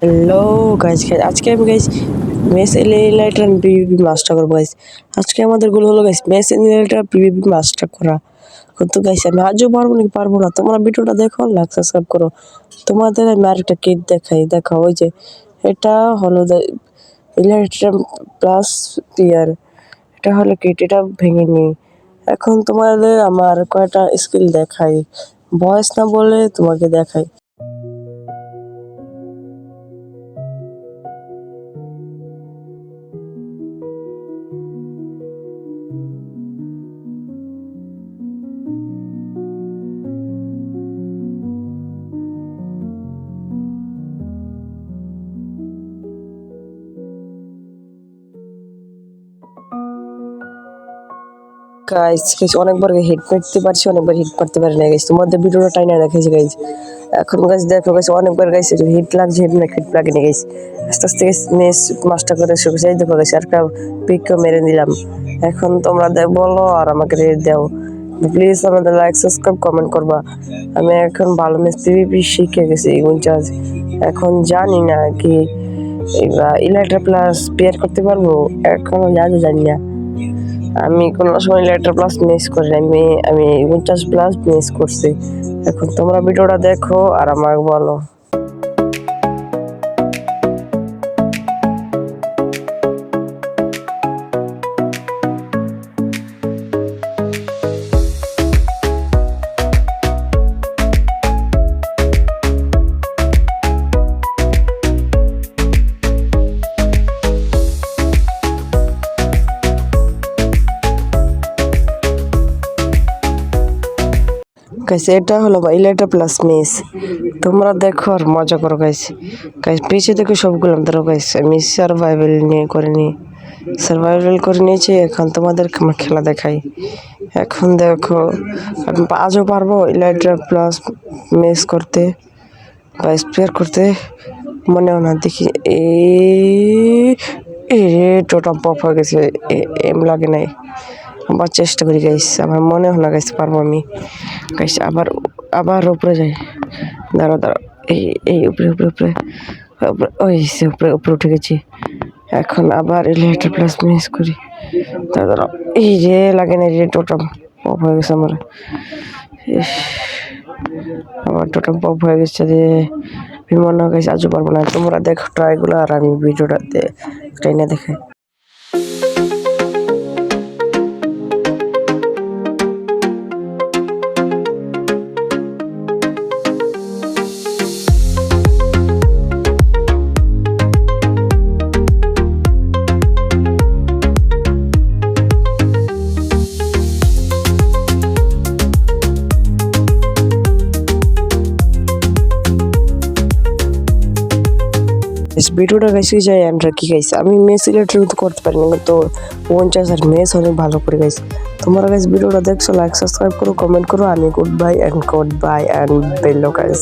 Hello guys, আজকে আমি guys mess eliminator PVP master করবো গাইস। আজকে আমাদের গোল হলো guys mess eliminator PVP master করা। কিন্তু গাইস আমি আজও পারবো না। তোমরা ভিডিওটা দেখো, লাইক সাবস্ক্রাইব করো। তোমাদের আমি আরেকটা কিট দেখাই, দেখো ওই যে এটা হলো ইলেকট্রিক প্লাস টিয়ার, এটা হলো কিট, এটা ভেঙে নি। এখন তোমাদের আমার কয়টা স্কিল দেখাই, ভয়েস না বলে তোমাকে দেখাই। গাইস অনেকবার হিট করতে পারছি, অনেকবার হিট করতে পারি না গাইস। তোমাদের ভিডিওটা টাইনা দেখেছি গাইস। এখন গাইস দেখো গাইস, অনেকবার গাইস হিট লাগছে, হিট লাগেনি গাইস। আস্তে আস্তে মেস মাস্টার করে শুরু এই দেখো গাইস, একটা পিকও মেরে দিলাম। এখন তোমরা বলো আর আমাকে রেট দাও প্লিজ। আমাদের লাইক সাবস্ক্রাইব কমেন্ট করবা। আমি এখন ভালো মেস পিভিপি শিখে গেছি উইনচার্জ। এখন জানি না কি ইলেকট্রা প্লাস পেয়ার করতে পারবো, এখনো জানি না। আমি কোনো সময় লেটার প্লাস মিস করি না, আমি 50+ মিস করছি। এখন তোমরা ভিডিওটা দেখো আর আমাকে বলো। গাইস এটা হলো ইলেকট্রা প্লাস মিস, তোমরা দেখো আর মজা করো গাইস। পিছিয়ে দেখো সবগুলো ধরো গাইস, আমি সার্ভাইভাল করে নিয়েছি। এখন তোমাদের খেলা দেখাই। এখন দেখো আমি আজও পারবো ইলেকট্রা প্লাস মিস করতে বা স্পেয়ার করতে, মনেও না দেখি টোটাম পপ হয়ে গেছে, এম লাগে নাই। আবার চেষ্টা করি গাইস, আমার মনে হয় না গাইস পারবো আমি। গাইস আবার উপরে যাই, দাঁড়াও এই উপরে ওই উপরে উঠে গেছি। এখন আবার ইলেকট্রিক প্লাস মিস করি, দাঁড়াও এই যে লাগে না, টোটাম পপ হয়ে গেছে আমার। আমার টোটাম পপ হয়ে গেছে রে, মনে হয় গাইস আজও পারবো না। তোমরা দেখো ট্রাইগুলো আর আমি ভিডিওটাতে ট্রাইনে দেখাই। ভিডিওটা গাইছি যাই আমরা কি গাইছি, আমি মেস রিলেটেড করতে পারি না, কিন্তু 50 আর মেস অনেক ভালো করে গাইছি। তোমরা গাইস ভিডিওটা দেখছো, লাইক সাবস্ক্রাইব করো, কমেন্ট করো। আমি গুড বাই অ্যান্ড বেলো গাইস।